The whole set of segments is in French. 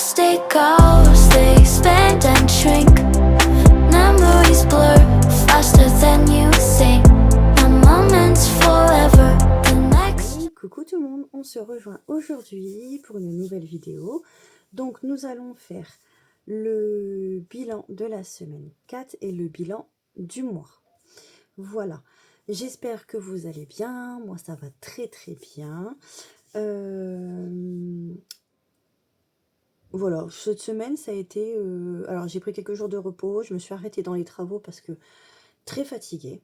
As they ghost, they expand and shrink. Memories blur faster than you think. A moment's forever, the next. Coucou tout le monde, on se rejoint aujourd'hui pour une nouvelle vidéo. Donc nous allons faire le bilan de la semaine 4 et le bilan du mois. Voilà, j'espère que vous allez bien, moi ça va très bien. Voilà, cette semaine ça a été... alors j'ai pris quelques jours de repos, je me suis arrêtée dans les travaux parce que très fatiguée.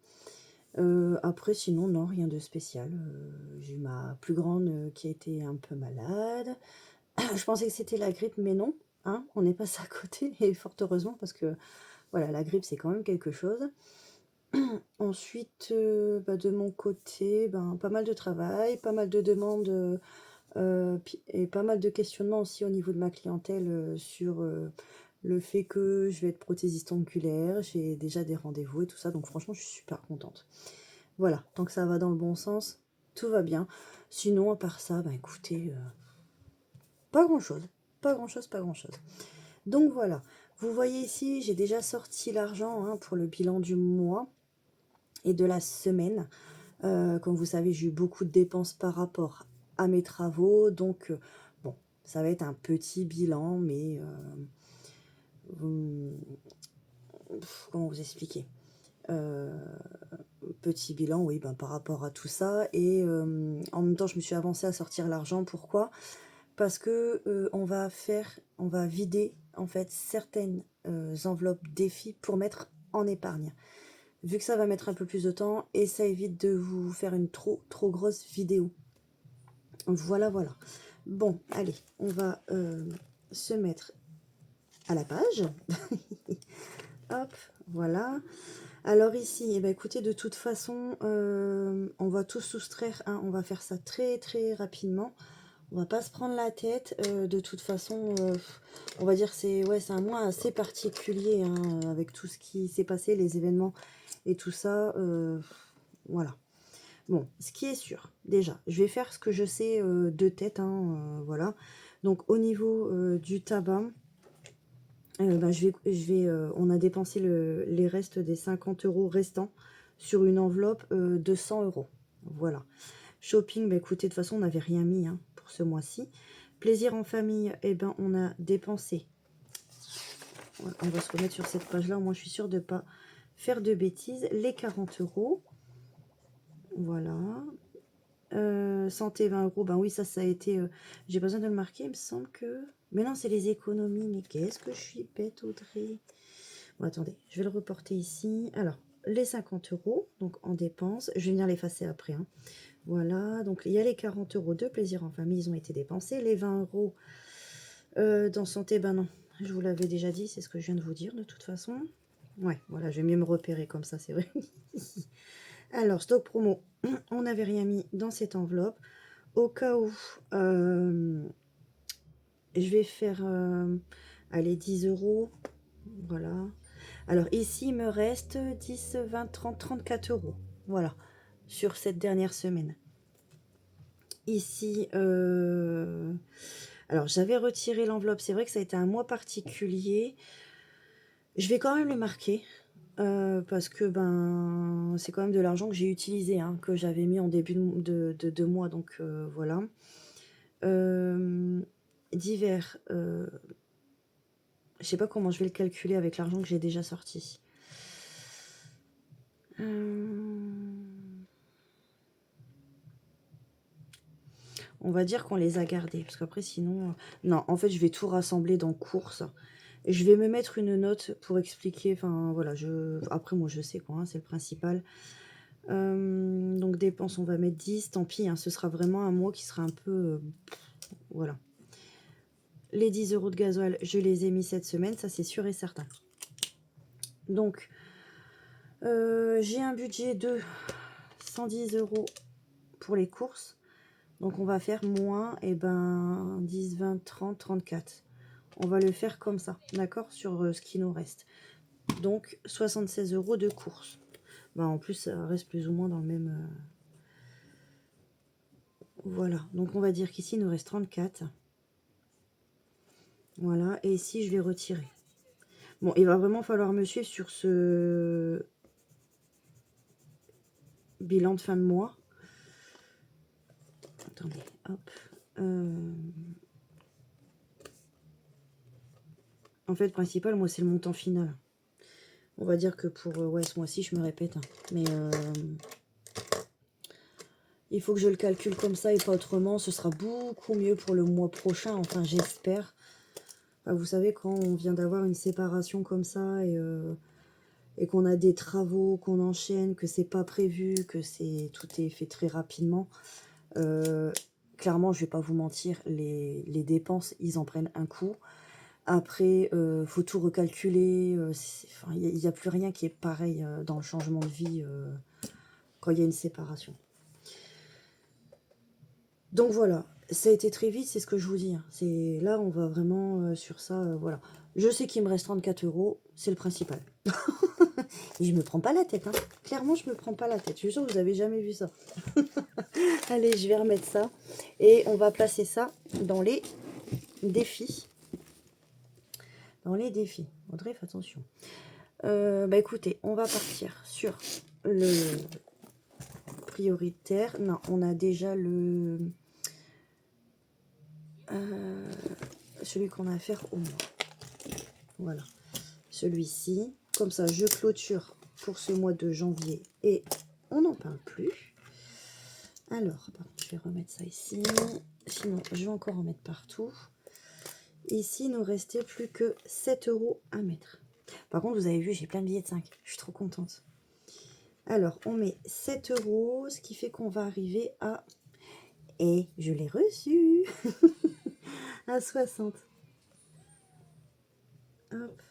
Après sinon non, rien de spécial. J'ai eu ma plus grande qui a été un peu malade. Je pensais que c'était la grippe, mais non, hein, on est passé à côté, et fort heureusement, parce que voilà, la grippe c'est quand même quelque chose. Ensuite, de mon côté, pas mal de travail, pas mal de demandes et pas mal de questionnements aussi au niveau de ma clientèle sur le fait que je vais être prothésiste ongulaire. J'ai déjà des rendez-vous et tout ça, donc franchement je suis super contente. Voilà, tant que ça va dans le bon sens, tout va bien. Sinon, à part ça, écoutez, pas grand-chose, pas grand-chose. Donc voilà, vous voyez ici, j'ai déjà sorti l'argent pour le bilan du mois et de la semaine. Comme vous savez, j'ai eu beaucoup de dépenses par rapport à mes travaux, donc bon, ça va être un petit bilan, mais comment vous expliquer, petit bilan, oui, par rapport à tout ça. Et en même temps, je me suis avancée à sortir l'argent. Pourquoi? Parce que on va vider en fait certaines enveloppes défis pour mettre en épargne. Vu que ça va mettre un peu plus de temps, et ça évite de vous faire une trop grosse vidéo. Voilà. Bon, allez, on va se mettre à la page. Hop, voilà. Alors ici, écoutez, de toute façon, on va tout soustraire, hein, on va faire ça très rapidement. On va pas se prendre la tête. De toute façon, on va dire que c'est un mois assez particulier, hein, avec tout ce qui s'est passé, les événements et tout ça. Voilà. Bon, ce qui est sûr, déjà, je vais faire ce que je sais de tête, hein, voilà. Donc au niveau du tabac, on a dépensé les restes des 50 € restants sur une enveloppe de 100 €. Voilà. Shopping, écoutez, de toute façon, on n'avait rien mis pour ce mois-ci. Plaisir en famille, on a dépensé. Voilà, on va se remettre sur cette page-là. Moi, je suis sûre de ne pas faire de bêtises. Les 40 €. Voilà. Santé 20 €. Oui, ça a été... j'ai besoin de le marquer, il me semble que... Mais non, c'est les économies. Mais qu'est-ce que je suis bête, Audrey. Bon, attendez, je vais le reporter ici. Alors, les 50 €, donc en dépenses. Je vais venir l'effacer après, hein. Voilà, donc il y a les 40 € de plaisir en famille, ils ont été dépensés. Les 20 € dans santé, non, je vous l'avais déjà dit, c'est ce que je viens de vous dire de toute façon. Ouais, voilà, je vais mieux me repérer comme ça, c'est vrai. Alors, stock promo, on n'avait rien mis dans cette enveloppe. Au cas où, je vais faire, allez, 10 €. Voilà. Alors, ici, il me reste 10, 20, 30, 34 €. Voilà, sur cette dernière semaine. Ici, alors j'avais retiré l'enveloppe, c'est vrai que ça a été un mois particulier. Je vais quand même le marquer, parce que c'est quand même de l'argent que j'ai utilisé, hein, que j'avais mis en début de mois, donc voilà. Divers, je sais pas comment je vais le calculer avec l'argent que j'ai déjà sorti. On va dire qu'on les a gardés, parce qu'après sinon... non, en fait, je vais tout rassembler dans course. Je vais me mettre une note pour expliquer, enfin, voilà, après, moi, je sais quoi, hein, c'est le principal. Donc, dépenses, on va mettre 10, tant pis, hein, ce sera vraiment un mois qui sera un peu... voilà. Les 10 € de gasoil, je les ai mis cette semaine, ça, c'est sûr et certain. Donc, j'ai un budget de 110 € pour les courses. Donc, on va faire moins, 10, 20, 30, 34. On va le faire comme ça, d'accord, sur ce qui nous reste. Donc, 76 € de courses. En plus, ça reste plus ou moins dans le même... Voilà, donc on va dire qu'ici, il nous reste 34. Voilà, et ici je vais retirer. Bon, il va vraiment falloir me suivre sur ce bilan de fin de mois. Attendez, hop. En fait, principal, moi, c'est le montant final. On va dire que pour ouais, ce mois-ci, je me répète. Hein, mais il faut que je le calcule comme ça et pas autrement. Ce sera beaucoup mieux pour le mois prochain. Enfin, j'espère. Enfin, vous savez, quand on vient d'avoir une séparation comme ça et qu'on a des travaux, qu'on enchaîne, que c'est pas prévu, que tout est fait très rapidement. Clairement, je vais pas vous mentir, les dépenses, ils en prennent un coup. Après, faut tout recalculer. Enfin, il n'y a plus rien qui est pareil dans le changement de vie quand il y a une séparation. Donc voilà, ça a été très vite, c'est ce que je vous dis. Hein. Là, on va vraiment sur ça. Voilà. Je sais qu'il me reste 34 €, c'est le principal. Et je me prends pas la tête. Hein. Clairement, je me prends pas la tête. Je suis sûre que vous n'avez jamais vu ça. Allez, je vais remettre ça. Et on va placer ça dans les défis. Dans les défis. Audrey, fais attention. Bah écoutez, on va partir sur le prioritaire. Non, on a déjà celui qu'on a à faire au mois. Voilà. Celui-ci. Comme ça, je clôture pour ce mois de janvier et on n'en parle plus. Alors, je vais remettre ça ici. Sinon, je vais encore en mettre partout. Ici, il nous restait plus que 7 € à mettre. Par contre, vous avez vu, j'ai plein de billets de 5. Je suis trop contente. Alors, on met 7 €, ce qui fait qu'on va arriver à... Et je l'ai reçu à 60. Hop.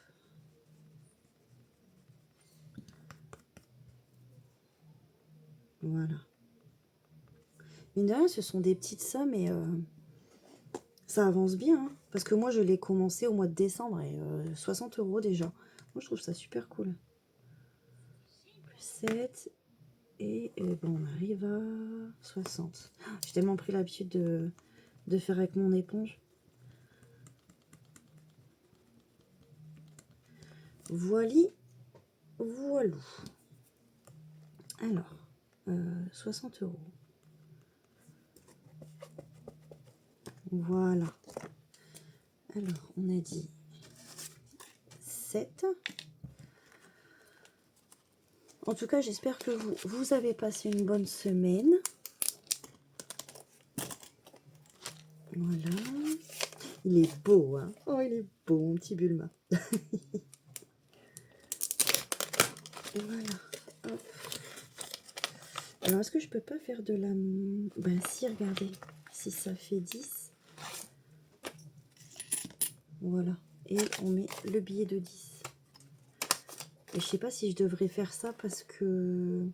Voilà. Mine de rien, ce sont des petites sommes et ça avance bien. Hein, parce que moi, je l'ai commencé au mois de décembre et 60 € déjà. Moi, je trouve ça super cool. Plus 7. Et bon, on arrive à 60. J'ai tellement pris l'habitude de faire avec mon éponge. Voili, voilou. Alors, 60 €. Voilà. Alors, on a dit 7. En tout cas, j'espère que vous avez passé une bonne semaine. Voilà. Il est beau, hein. Oh, il est beau, mon petit Bulma. Voilà. Hop. Alors, est-ce que je peux pas faire de la... Ben si, regardez. Si ça fait 10. Voilà. Et on met le billet de 10. Et je sais pas si je devrais faire ça parce que...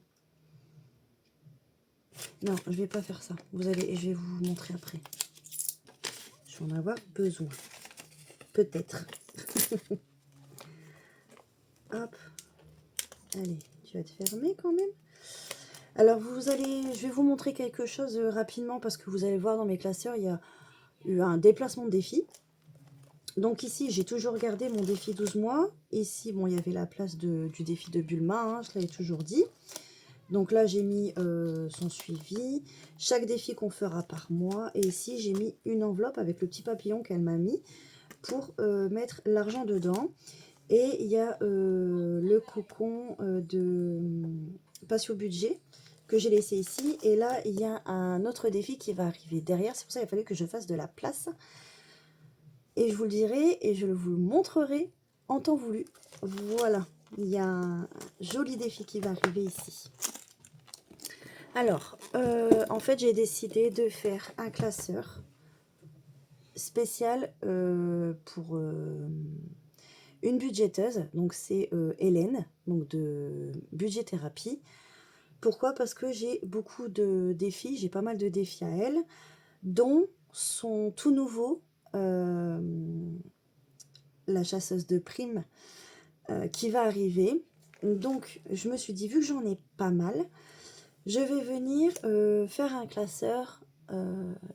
Non, je vais pas faire ça. Je vais vous montrer après. Je vais en avoir besoin. Peut-être. Hop. Allez, tu vas te fermer quand même. Alors, je vais vous montrer quelque chose rapidement parce que vous allez voir dans mes classeurs, il y a eu un déplacement de défi. Donc ici, j'ai toujours gardé mon défi 12 mois. Ici, bon, il y avait la place du défi de Bulma, hein, je l'avais toujours dit. Donc là, j'ai mis son suivi, chaque défi qu'on fera par mois. Et ici, j'ai mis une enveloppe avec le petit papillon qu'elle m'a mis pour mettre l'argent dedans. Et il y a le cocon de Patio Budget que j'ai laissé ici. Et là, il y a un autre défi qui va arriver derrière. C'est pour ça qu'il a fallu que je fasse de la place. Et je vous le dirai et je vous le montrerai en temps voulu. Voilà, il y a un joli défi qui va arriver ici. Alors, en fait, j'ai décidé de faire un classeur spécial pour une budgéteuse. Donc, c'est Hélène, donc de Budget Thérapie. Pourquoi? Parce que j'ai beaucoup de défis, j'ai pas mal de défis à elle, dont son tout nouveau, la chasseuse de primes, qui va arriver. Donc, je me suis dit, vu que j'en ai pas mal, je vais venir faire un classeur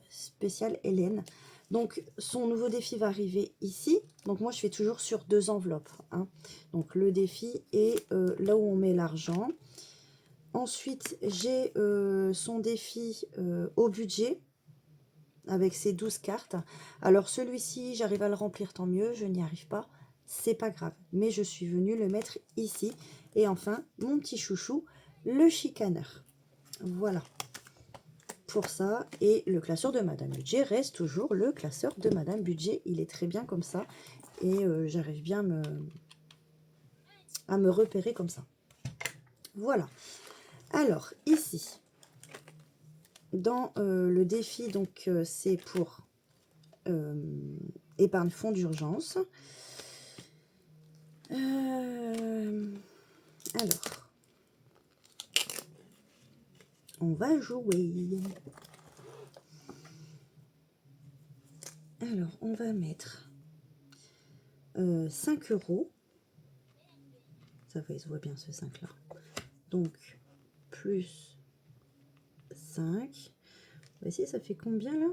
spécial Hélène. Donc, son nouveau défi va arriver ici. Donc, moi, je fais toujours sur 2 enveloppes, hein. Donc, le défi est là où on met l'argent. Ensuite, j'ai son défi au budget avec ses 12 cartes. Alors, celui-ci, j'arrive à le remplir, tant mieux. Je n'y arrive pas, c'est pas grave. Mais je suis venue le mettre ici. Et enfin, mon petit chouchou, le chicaneur. Voilà. Pour ça, et le classeur de Madame Budget reste toujours le classeur de Madame Budget. Il est très bien comme ça. Et j'arrive bien à me repérer comme ça. Voilà. Alors, ici, dans le défi, donc c'est pour épargne fonds d'urgence. Alors, on va jouer. Alors, on va mettre 5 euros. Ça va, il se voit bien ce 5 là. Donc, plus 5. Voici, ça fait combien là?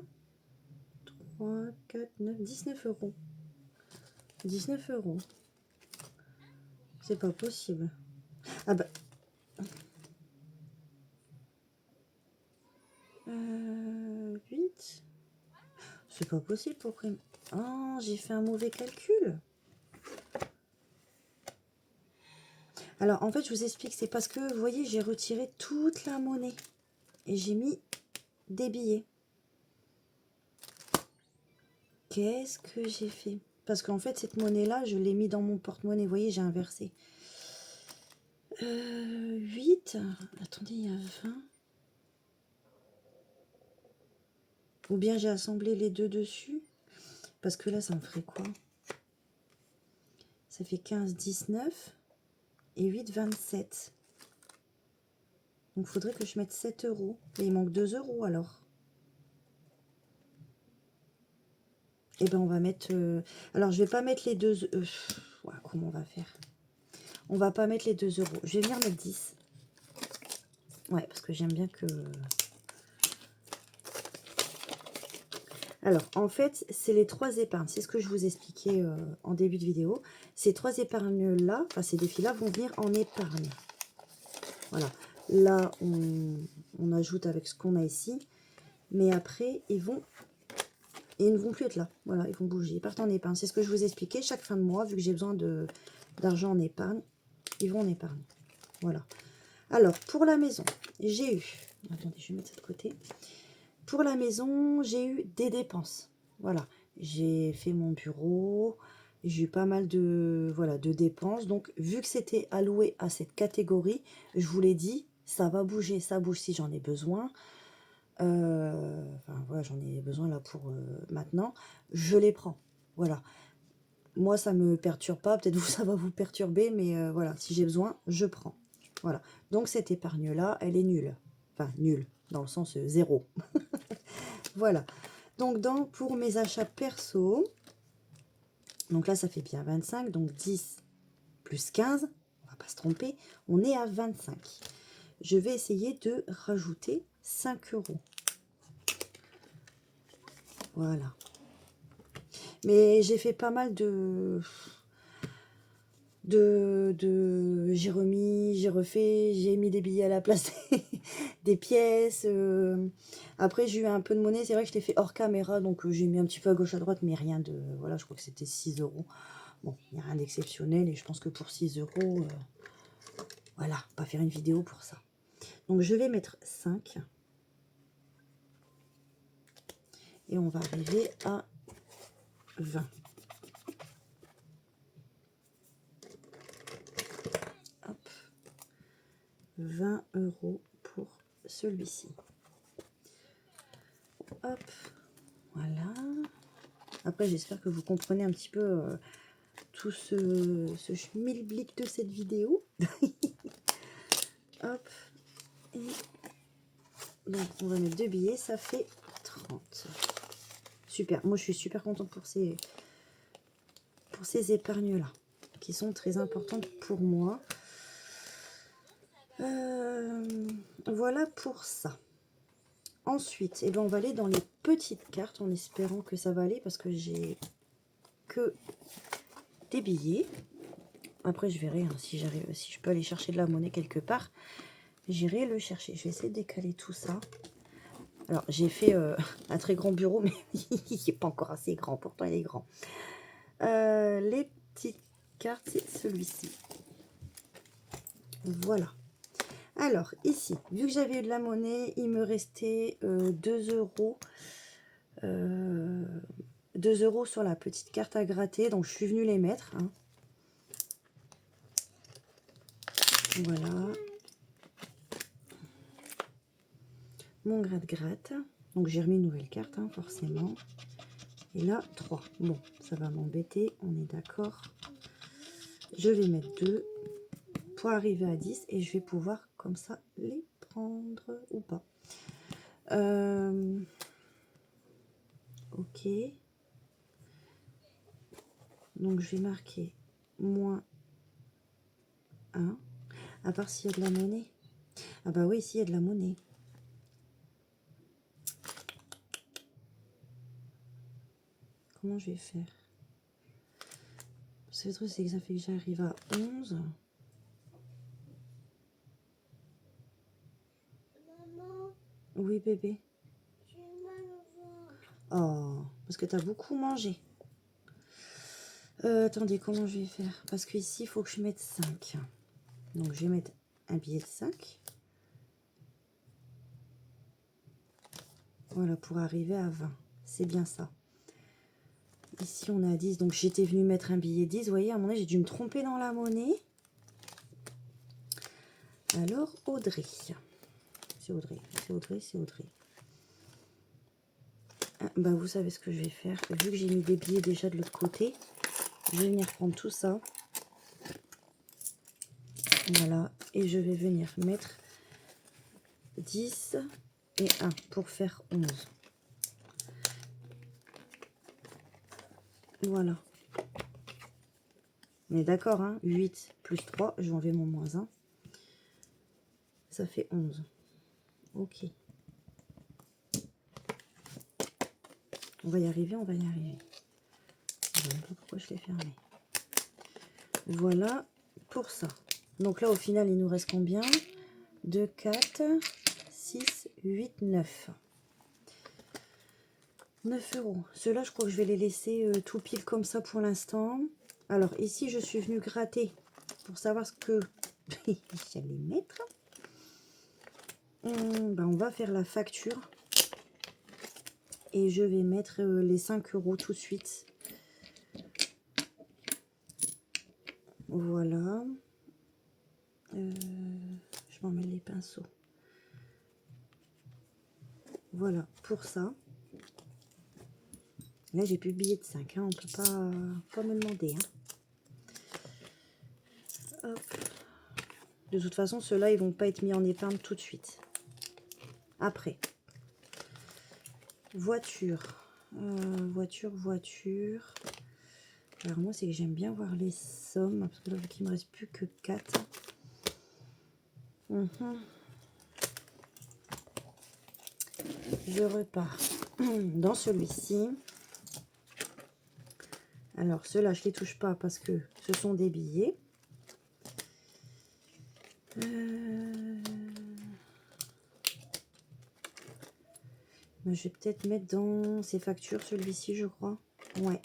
3, 4, 9, 19 euros. 19 euros. C'est pas possible. Ah bah. 8. C'est pas possible pour prime. Oh, j'ai fait un mauvais calcul. Alors, en fait, je vous explique. C'est parce que, vous voyez, j'ai retiré toute la monnaie. Et j'ai mis des billets. Qu'est-ce que j'ai fait? Parce qu'en fait, cette monnaie-là, je l'ai mis dans mon porte-monnaie. Vous voyez, j'ai inversé. 8. Attendez, il y a 20. Ou bien j'ai assemblé les deux dessus. Parce que là, ça me ferait quoi? Ça fait 15, 19. Et 8, 27. Donc, il faudrait que je mette 7 euros. Et il manque 2 euros, alors. Et ben on va mettre... alors, je vais pas mettre les 2... ouais, comment on va faire? On va pas mettre les 2 euros. Je vais venir mettre 10. Ouais, parce que j'aime bien que... Alors, en fait, c'est les 3 épargnes. C'est ce que je vous expliquais en début de vidéo. Ces 3 épargnes-là, enfin, ces défis-là vont venir en épargne. Voilà. Là, on ajoute avec ce qu'on a ici. Mais après, ils ne vont plus être là. Voilà, ils vont bouger. Ils partent en épargne. C'est ce que je vous expliquais. Chaque fin de mois, vu que j'ai besoin d'argent en épargne, ils vont en épargne. Voilà. Alors, pour la maison, j'ai eu... Attendez, je vais mettre ça de côté. Pour la maison, j'ai eu des dépenses. Voilà. J'ai fait mon bureau. J'ai eu pas mal de, voilà, de dépenses. Donc, vu que c'était alloué à cette catégorie, je vous l'ai dit, ça va bouger. Ça bouge si j'en ai besoin. Enfin, voilà, j'en ai besoin là pour maintenant. Je les prends. Voilà. Moi, ça me perturbe pas. Peut-être vous, ça va vous perturber. Mais voilà, si j'ai besoin, je prends. Voilà. Donc, cette épargne-là, elle est nulle. Enfin, nulle. Dans le sens zéro. Voilà. Donc, pour mes achats perso, donc là, ça fait bien 25. Donc, 10 plus 15. On va pas se tromper. On est à 25. Je vais essayer de rajouter 5 euros. Voilà. Mais j'ai fait pas mal j'ai remis, j'ai refait, j'ai mis des billets à la place des pièces. Après, j'ai eu un peu de monnaie. C'est vrai que je l'ai fait hors caméra, donc j'ai mis un petit peu à gauche, à droite, mais rien de... Voilà, je crois que c'était 6 euros. Bon, il n'y a rien d'exceptionnel, et je pense que pour 6 euros, voilà, on va faire une vidéo pour ça. Donc, je vais mettre 5. Et on va arriver à 20. Hop. 20 euros pour celui-ci. Hop. Voilà. Après, j'espère que vous comprenez un petit peu tout ce schmilblick de cette vidéo. Hop. Et donc, on va mettre 2 billets. Ça fait 30. Super. Moi, je suis super contente pour ces épargnes-là, qui sont très importantes pour moi. Voilà pour ça. Ensuite, eh ben, on va aller dans les petites cartes en espérant que ça va aller parce que j'ai que des billets. Après, je verrai hein, si j'arrive, si je peux aller chercher de la monnaie quelque part. J'irai le chercher. Je vais essayer de décaler tout ça. Alors, j'ai fait un très grand bureau, mais il n'est pas encore assez grand. Pourtant, il est grand. Les petites cartes, c'est celui-ci. Voilà. Alors, ici, vu que j'avais eu de la monnaie, il me restait 2 euros. 2 euros sur la petite carte à gratter. Donc, je suis venue les mettre. Hein. Voilà. Mon gratte-gratte. Donc, j'ai remis une nouvelle carte, hein, forcément. Et là, 3. Bon, ça va m'embêter, on est d'accord. Je vais mettre 2 pour arriver à 10 et je vais pouvoir comme ça les prendre ou pas. Ok. Donc, je vais marquer moins 1. À part s'il y a de la monnaie. Ah bah oui, s'il y a de la monnaie. Comment je vais faire? Parce que le truc, c'est que ça fait que j'arrive à 11. Maman, Oui, bébé. j'ai mal au ventre. Oh, parce que tu as beaucoup mangé. Attendez, comment je vais faire? Parce qu'ici, il faut que je mette 5. Donc, je vais mettre un billet de 5. Voilà, pour arriver à 20. C'est bien ça. Ici, on est à 10. Donc, j'étais venue mettre un billet 10. Vous voyez, à un moment donné, j'ai dû me tromper dans la monnaie. Alors, Audrey. C'est Audrey, c'est Audrey, c'est Audrey. Ah, bah, vous savez ce que je vais faire. Vu que j'ai mis des billets déjà de l'autre côté, je vais venir prendre tout ça. Voilà. Et je vais venir mettre 10 et 1 pour faire 11. Voilà. On est d'accord, hein? 8 plus 3, je vais enlever mon moins 1. Ça fait 11. Ok. On va y arriver, on va y arriver. Je ne sais pas pourquoi je l'ai fermé. Voilà pour ça. Donc là, au final, il nous reste combien? 2, 4, 6, 8, 9. 9 euros. Ceux-là, je crois que je vais les laisser tout pile comme ça pour l'instant. Alors, ici, je suis venue gratter pour savoir ce que j'allais mettre. Ben, on va faire la facture. Et je vais mettre les 5 euros tout de suite. Voilà. Je m'emmène les pinceaux. Voilà, pour ça. Là, j'ai plus de billets de 5. Hein, on peut pas me demander. Hein. Hop. De toute façon, ceux-là, ils vont pas être mis en épargne tout de suite. Après. Voiture. Voiture. Alors moi, c'est que j'aime bien voir les sommes. Parce que là, vu qu'il me reste plus que 4. Je repars dans celui-ci. Alors, ceux-là, je les touche pas parce que ce sont des billets. Ben, je vais peut-être mettre dans ces factures, celui-ci, je crois. Ouais.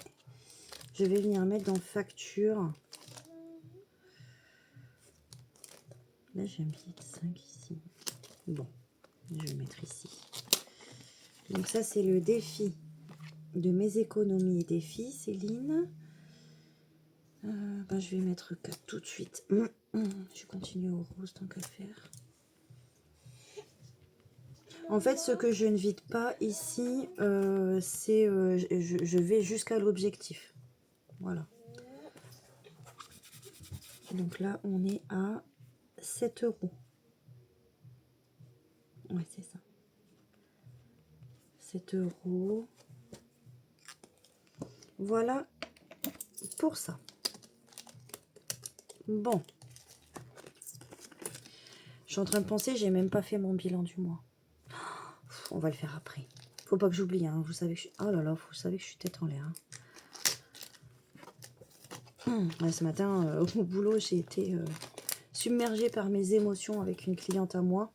Je vais venir mettre dans facture. Là, j'ai un billet de 5 ici. Bon, je vais le mettre ici. Donc ça, c'est le défi de mes économies et défis, Céline. Ben, je vais mettre 4 tout de suite. Je continue au rose tant qu'à faire. En fait, ce que je ne vide pas ici, c'est je vais jusqu'à l'objectif. Voilà. Donc là, on est à 7 euros. Ouais, c'est ça. 7 euros. Voilà pour ça. Bon. Je suis en train de penser, j'ai même pas fait mon bilan du mois. On va le faire après. Faut pas que j'oublie, hein. Vous savez que je... Oh là là, vous savez que je suis tête en l'air. Hein. Ouais, ce matin, au boulot, j'ai été submergée par mes émotions avec une cliente à moi.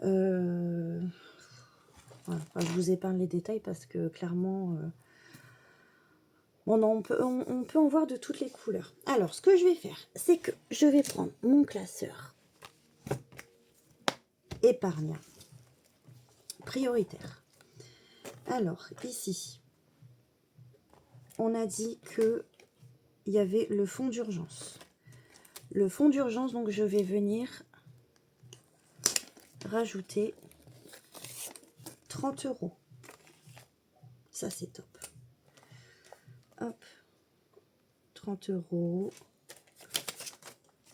Voilà. Enfin, je vous épargne les détails parce que clairement... Bon, non, on peut en voir de toutes les couleurs. Alors, ce que je vais faire, c'est que je vais prendre mon classeur épargne prioritaire. Alors, ici, on a dit que il y avait le fonds d'urgence. Le fonds d'urgence, donc je vais venir rajouter 30 €. Ça, c'est top. Hop, 30 €.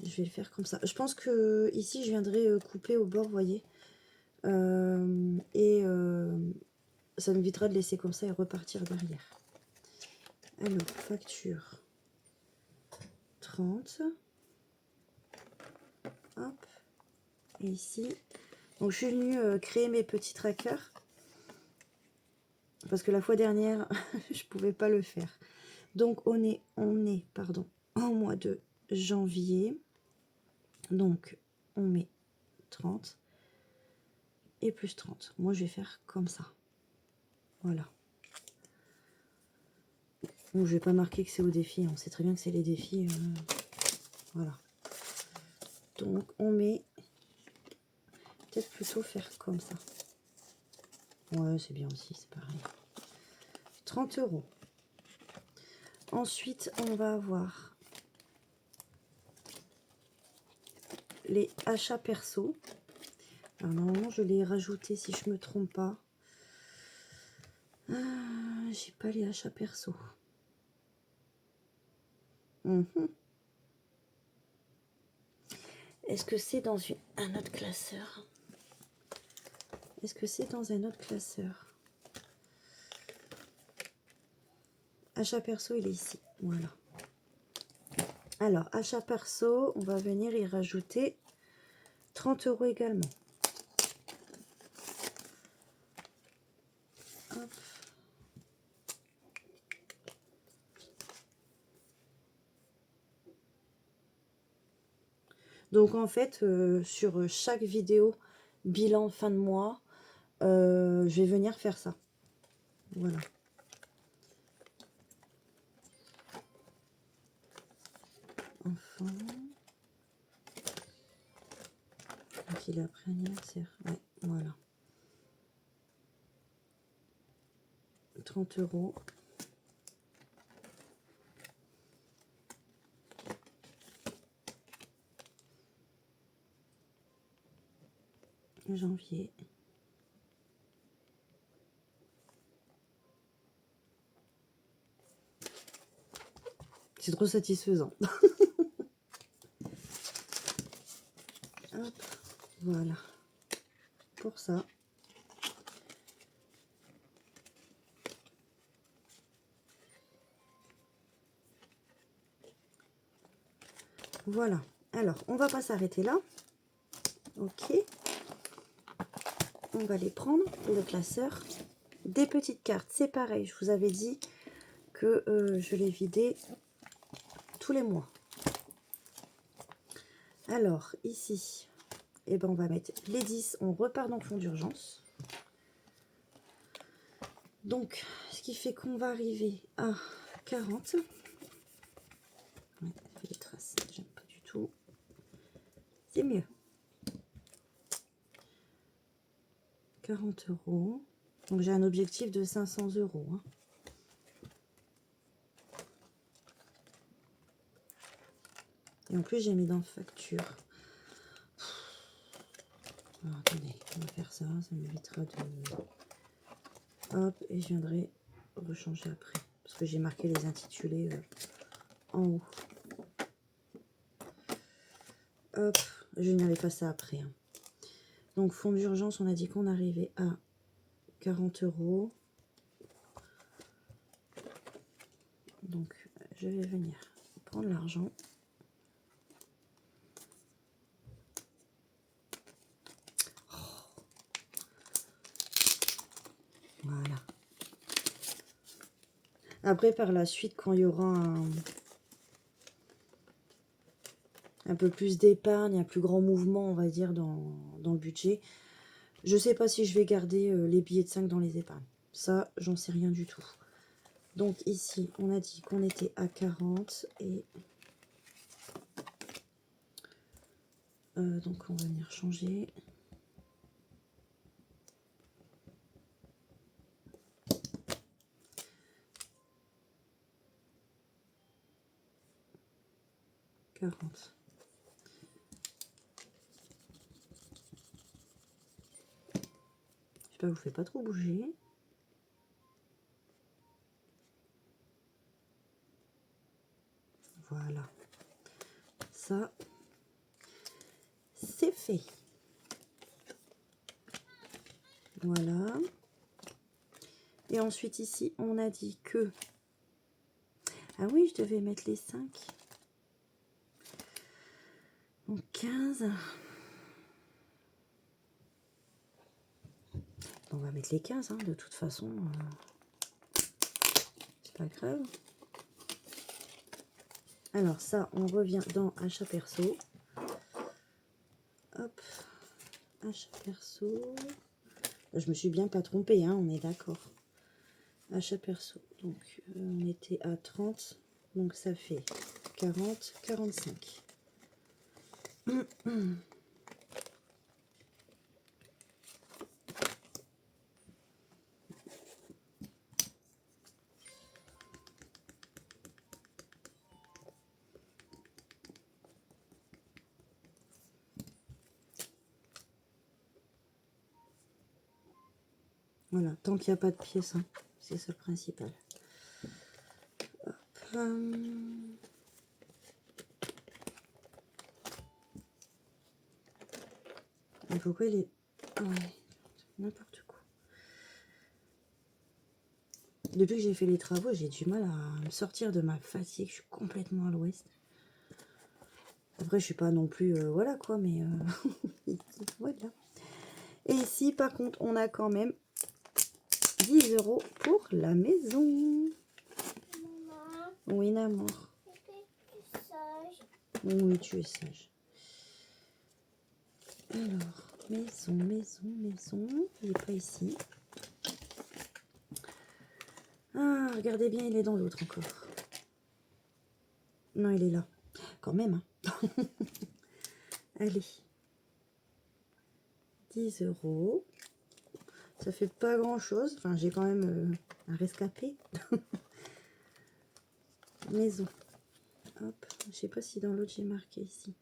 Je vais le faire comme ça. Je pense que ici, je viendrai couper au bord, vous voyez. Ça m'évitera de laisser comme ça et repartir derrière. Alors, facture 30. Hop. Et ici, donc je suis venue créer mes petits trackers. Parce que la fois dernière, je pouvais pas le faire. Donc, on est en mois de janvier. Donc, on met 30 et plus 30. Moi, je vais faire comme ça. Voilà. Bon, je vais pas marquer que c'est au défi. On sait très bien que c'est les défis. Voilà. Donc, on met... Peut-être plutôt faire comme ça. Ouais, c'est bien aussi, c'est pareil. 30 €. Ensuite, on va avoir les achats perso. Alors, normalement, je l'ai rajouté si je me trompe pas. J'ai pas les achats perso. Est-ce que c'est dans un autre classeur? Est-ce que c'est dans un autre classeur? Achat perso, il est ici. Voilà. Alors, achat perso, on va venir y rajouter 30 € également. Hop. Donc, en fait, sur chaque vidéo bilan fin de mois, je vais venir faire ça. Voilà. Enfin. Donc, il a pris anniversaire. Ouais, voilà. 30 €. Janvier. C'est trop satisfaisant. Hop, voilà. Pour ça. Voilà. Alors, on va pas s'arrêter là. Ok. On va les prendre, le classeur. Des petites cartes, c'est pareil. Je vous avais dit que je les vidais tous les mois. Alors, ici, eh ben, on va mettre les 10. On repart dans le fond d'urgence. Donc, ce qui fait qu'on va arriver à 40. Ouais, ça fait des traces, j'aime pas du tout. C'est mieux. 40 €. Donc, j'ai un objectif de 500 €. Hein. Et en plus, j'ai mis dans facture. Alors, attendez, on va faire ça. Ça m'évitera de... Hop, et je viendrai rechanger après. Parce que j'ai marqué les intitulés en haut. Hop, je n'avais pas ça après. Hein. Donc, fonds d'urgence, on a dit qu'on arrivait à 40 €. Donc, je vais venir prendre l'argent. Après, par la suite, quand il y aura un peu plus d'épargne, un plus grand mouvement, on va dire, dans le budget, je sais pas si je vais garder les billets de 5 dans les épargnes. Ça, j'en sais rien du tout. Donc ici, on a dit qu'on était à 40 et... donc on va venir changer. J'espère que je vous fais pas trop bouger. Voilà. Ça, c'est fait. Voilà. Et ensuite ici, on a dit que... Ah oui, je devais mettre les 5. Donc 15. On va mettre les 15, hein, de toute façon. C'est pas grave. Alors ça, on revient dans achat perso. Hop. Achat perso. Je me suis bien pas trompée, hein, on est d'accord. Achat perso. Donc on était à 30. Donc ça fait 40, 45. Voilà, tant qu'il n'y a pas de pièces, hein, c'est ça le principal. Hop, mais pourquoi il est... Ah ouais, n'importe quoi. Depuis que j'ai fait les travaux, j'ai du mal à me sortir de ma fatigue. Je suis complètement à l'ouest. Après, je suis pas non plus... voilà quoi, mais... voilà. Et ici, par contre, on a quand même 10 € pour la maison. Maman, Oui, maman. c'était sage. Oui, tu es sage. Alors, maison, maison, maison. Il n'est pas ici. Ah, regardez bien, il est dans l'autre encore. Non, il est là. Quand même, hein. Allez. 10 €. Ça fait pas grand-chose. Enfin, j'ai quand même un rescapé. Maison. Hop. Je sais pas si dans l'autre j'ai marqué ici.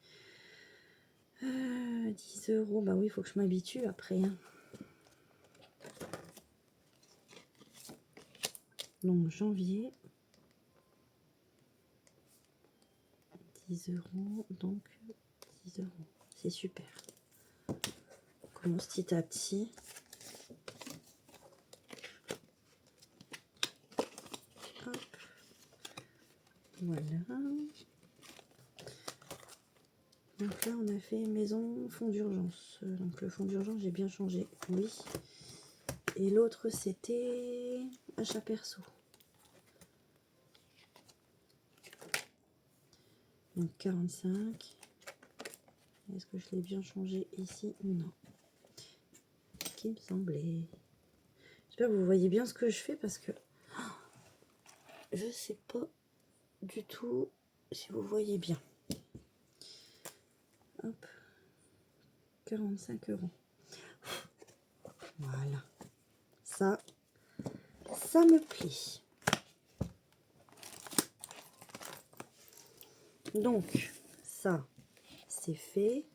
10 €. Bah oui, il faut que je m'habitue après. Hein. Donc, janvier. 10 €. Donc, 10 €. C'est super. On commence petit à petit. Hop. Voilà. Donc là, on a fait maison, fonds d'urgence. Donc le fonds d'urgence, j'ai bien changé. Oui. Et l'autre, c'était achat perso. Donc 45. Est-ce que je l'ai bien changé ici? Non. Ce qui me semblait. J'espère que vous voyez bien ce que je fais parce que je sais pas du tout si vous voyez bien. Hop. 45 €. Voilà. Ça me plaît. Donc, ça, c'est fait.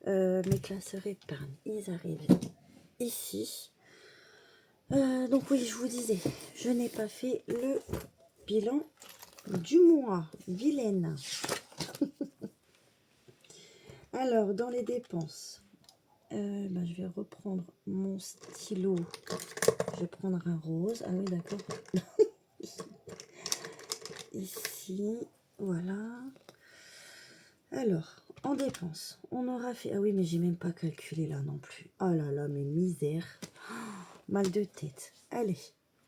Mes classeurs épargne, ils arrivent ici. Donc oui, je vous disais, je n'ai pas fait le bilan du mois. Vilaine. Alors, dans les dépenses, je vais reprendre mon stylo. Je vais prendre un rose. Ah oui, d'accord. Ici, voilà. Alors, en dépenses, on aura fait... Ah oui, mais j'ai même pas calculé là non plus. Oh là là, mais misère. Mal de tête. Allez,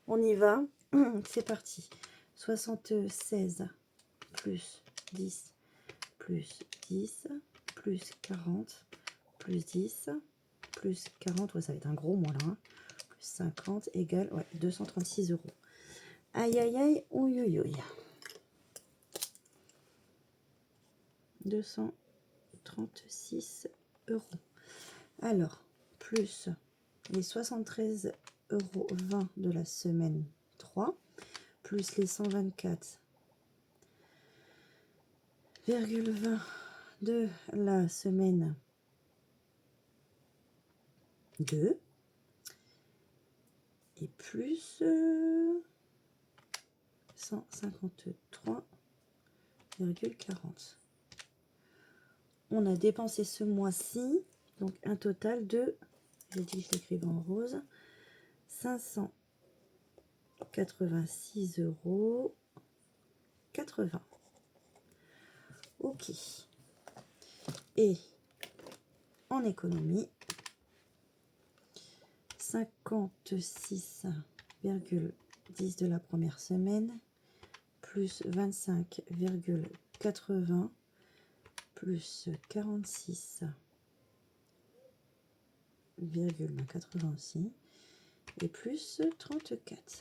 on y va. C'est parti. 76 plus 10 plus 10 plus 40 plus 10 plus 40. Ouais, ça va être un gros mois là. Hein. Plus 50 égale 236 euros. Aïe, aïe, aïe, ouïe, ouïe, ouïe. 236 euros. Alors, plus les 73,20 € de la semaine 3, plus les 124,20 de la semaine 2, et plus 153,40. On a dépensé ce mois-ci, donc un total de, j'ai dit que je l'écrivais en rose, 586,80 €. Ok. Et en économie, 56,10 de la première semaine, plus 25,80, plus 46,80 aussi, et plus 34.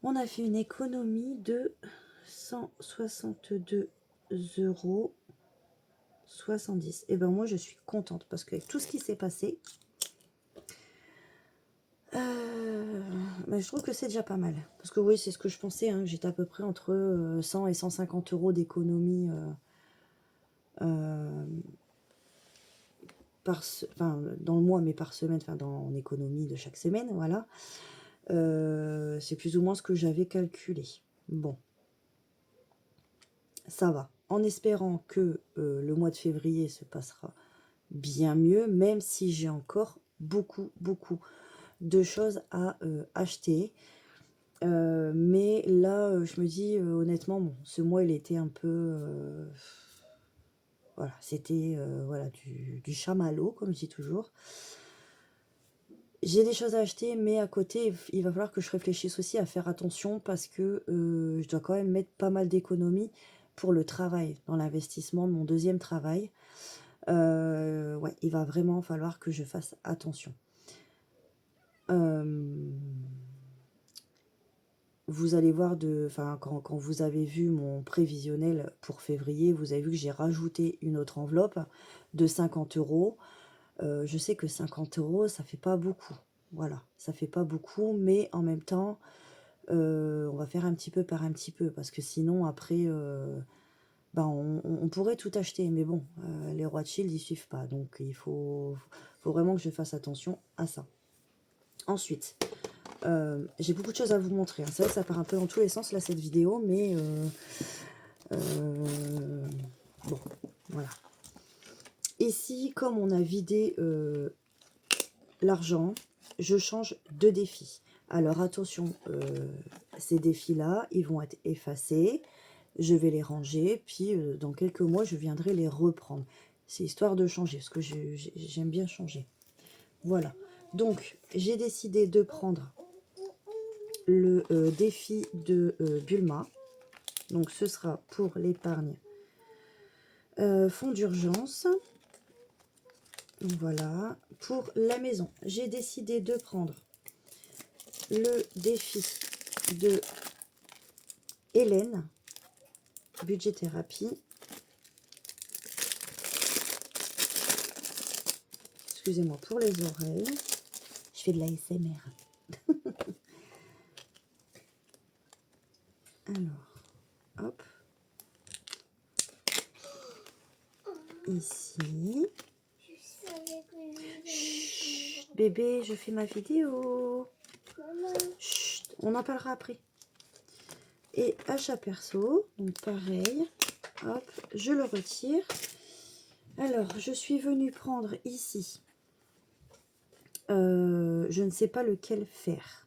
On a fait une économie de 162,70 €. Et ben moi je suis contente parce qu'avec tout ce qui s'est passé, je trouve que c'est déjà pas mal. Parce que oui, c'est ce que je pensais, hein, j'étais à peu près entre 100 et 150 € d'économie dans le mois, mais par semaine, en économie de chaque semaine, voilà. C'est plus ou moins ce que j'avais calculé. Bon, ça va. En espérant que le mois de février se passera bien mieux, même si j'ai encore beaucoup de choses à acheter. Mais là, je me dis, honnêtement, bon, ce mois, il était un peu... voilà, c'était voilà, du chamallow, comme je dis toujours. J'ai des choses à acheter, mais à côté, il va falloir que je réfléchisse aussi à faire attention parce que je dois quand même mettre pas mal d'économies pour le travail, dans l'investissement de mon deuxième travail. Ouais, il va vraiment falloir que je fasse attention. Vous allez voir, quand vous avez vu mon prévisionnel pour février, vous avez vu que j'ai rajouté une autre enveloppe de 50 €. Je sais que 50 €, ça fait pas beaucoup. Voilà, ça fait pas beaucoup, mais en même temps, on va faire un petit peu par un petit peu, parce que sinon, après, on pourrait tout acheter, mais bon, les Rothschild, ils suivent pas, donc il faut vraiment que je fasse attention à ça. Ensuite, j'ai beaucoup de choses à vous montrer, hein. C'est vrai que ça part un peu dans tous les sens, là, cette vidéo, mais bon, voilà. Ici, comme on a vidé l'argent, je change de défi. Alors attention, ces défis-là, ils vont être effacés. Je vais les ranger, puis dans quelques mois, je viendrai les reprendre. C'est histoire de changer, parce que j'aime bien changer. Voilà. Donc, j'ai décidé de prendre le défi de Bulma. Donc, ce sera pour l'épargne fonds d'urgence. Voilà. Pour la maison, j'ai décidé de prendre le défi de Hélène, budget thérapie. Excusez-moi pour les oreilles. Je fais de l'ASMR. Alors, hop. Ici. Chut, bébé, je fais ma vidéo. Chut, on en parlera après. Et achat perso, donc pareil. Hop, je le retire. Alors, je suis venue prendre ici. Je ne sais pas lequel faire.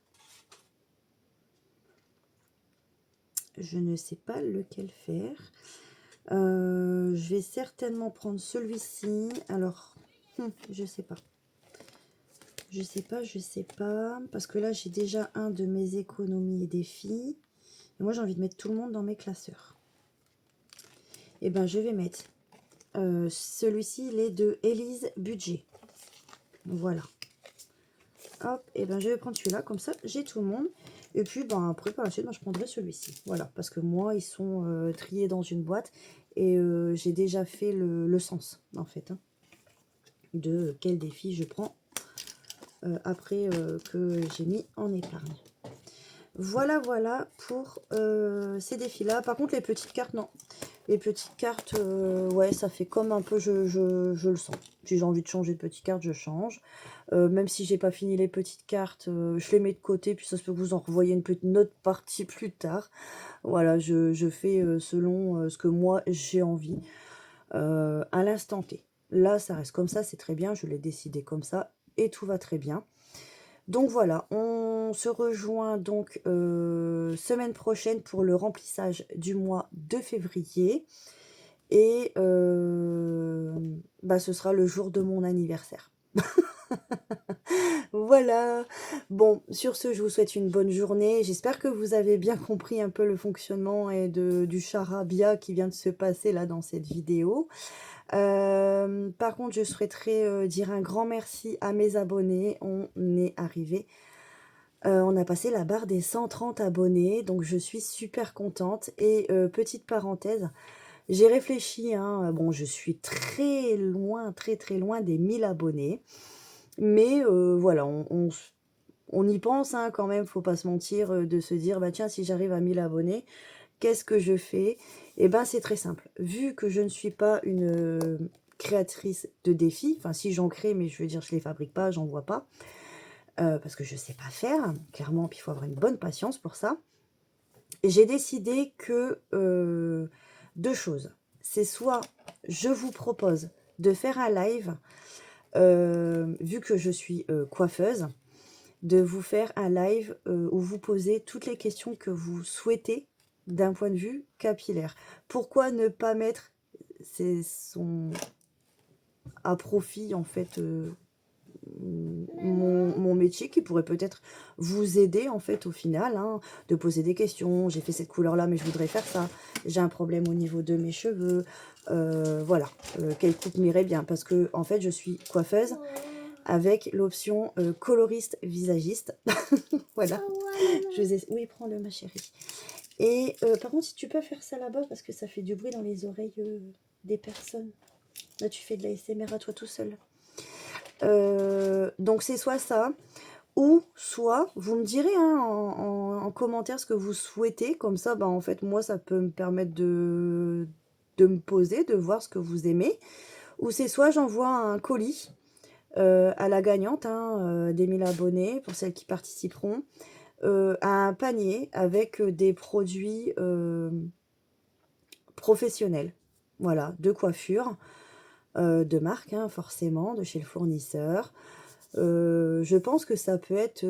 Je ne sais pas lequel faire. Je vais certainement prendre celui-ci. Alors, je sais pas. Je sais pas. Parce que là, j'ai déjà un de mes économies et défis. Et moi, j'ai envie de mettre tout le monde dans mes classeurs. Et ben, je vais mettre celui-ci, il est de Élise Budget. Voilà. Hop, et ben je vais prendre celui-là, comme ça, j'ai tout le monde. Et puis, ben, après, par la suite, ben, je prendrai celui-ci. Voilà, parce que moi, ils sont triés dans une boîte. Et j'ai déjà fait le sens, en fait, hein, de quel défi je prends après que j'ai mis en épargne. Voilà, voilà pour ces défis-là. Par contre, les petites cartes, non. Les petites cartes, ouais, ça fait comme un peu, je le sens. Si j'ai envie de changer de petites cartes, je change. Même si j'ai pas fini les petites cartes, je les mets de côté, puis ça se peut que vous en revoyez une autre partie plus tard. Voilà, je fais selon ce que moi j'ai envie à l'instant T. Là, ça reste comme ça, c'est très bien, je l'ai décidé comme ça, et tout va très bien. Donc voilà, on se rejoint donc semaine prochaine pour le remplissage du mois de février. Et bah, ce sera le jour de mon anniversaire. Voilà. Bon, sur ce, je vous souhaite une bonne journée. J'espère que vous avez bien compris un peu le fonctionnement et du charabia qui vient de se passer là dans cette vidéo. Par contre, je souhaiterais dire un grand merci à mes abonnés. On est arrivé, on a passé la barre des 130 abonnés, donc je suis super contente. Et petite parenthèse, j'ai réfléchi, hein, bon, je suis très loin des 1000 abonnés. Mais voilà, on y pense hein, quand même, faut pas se mentir, de se dire, bah tiens, si j'arrive à 1000 abonnés, qu'est-ce que je fais? Eh ben, c'est très simple. Vu que je ne suis pas une créatrice de défis, enfin si j'en crée, mais je veux dire, je les fabrique pas, j'en vois pas, parce que je sais pas faire, clairement, puis il faut avoir une bonne patience pour ça. J'ai décidé que deux choses. C'est soit je vous propose de faire un live, vu que je suis coiffeuse, de vous faire un live où vous posez toutes les questions que vous souhaitez d'un point de vue capillaire. Pourquoi ne pas mettre à profit en fait mon métier qui pourrait peut-être vous aider en fait au final, hein, de poser des questions. J'ai fait cette couleur là mais je voudrais faire ça, j'ai un problème au niveau de mes cheveux, voilà, quelle coupe m'irait bien, parce que en fait je suis coiffeuse avec l'option coloriste visagiste. Voilà, je vous ai... Oui, prends-le ma chérie. Et par contre, si tu peux faire ça là-bas, parce que ça fait du bruit dans les oreilles des personnes. Là, tu fais de la SMR à toi tout seul. Donc, c'est soit ça, ou soit, vous me direz hein, en commentaire ce que vous souhaitez. Comme ça, bah, en fait, moi, ça peut me permettre de me poser, de voir ce que vous aimez. Ou c'est soit j'envoie un colis à la gagnante hein, des 1000 abonnés, pour celles qui participeront, un panier avec des produits professionnels, voilà, de coiffure, de marque, hein, forcément, de chez le fournisseur. Je pense que ça peut être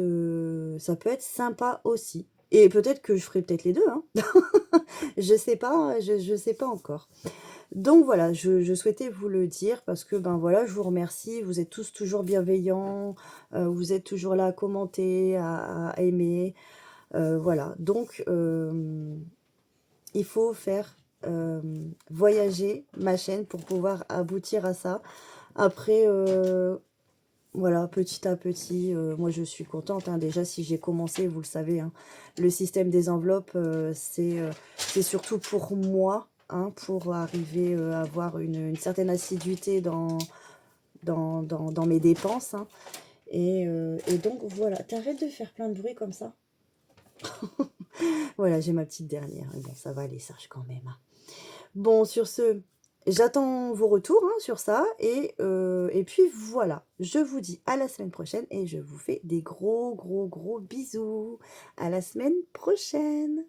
sympa aussi. Et peut-être que je ferai peut-être les deux, hein. Je sais pas, je sais pas encore. Donc voilà, je souhaitais vous le dire parce que ben voilà, je vous remercie, vous êtes tous toujours bienveillants, vous êtes toujours là à commenter, à aimer, voilà. Donc il faut faire voyager ma chaîne pour pouvoir aboutir à ça. Après, voilà, petit à petit, moi je suis contente, hein. Déjà si j'ai commencé, vous le savez, hein, le système des enveloppes, c'est surtout pour moi, hein, pour arriver à avoir une certaine assiduité dans mes dépenses, hein. Et donc voilà, t'arrêtes de faire plein de bruit comme ça. Voilà, j'ai ma petite dernière, bon ça va aller, sage quand même, hein. Bon, sur ce, j'attends vos retours hein, sur ça. Et puis voilà, je vous dis à la semaine prochaine et je vous fais des gros bisous. À la semaine prochaine.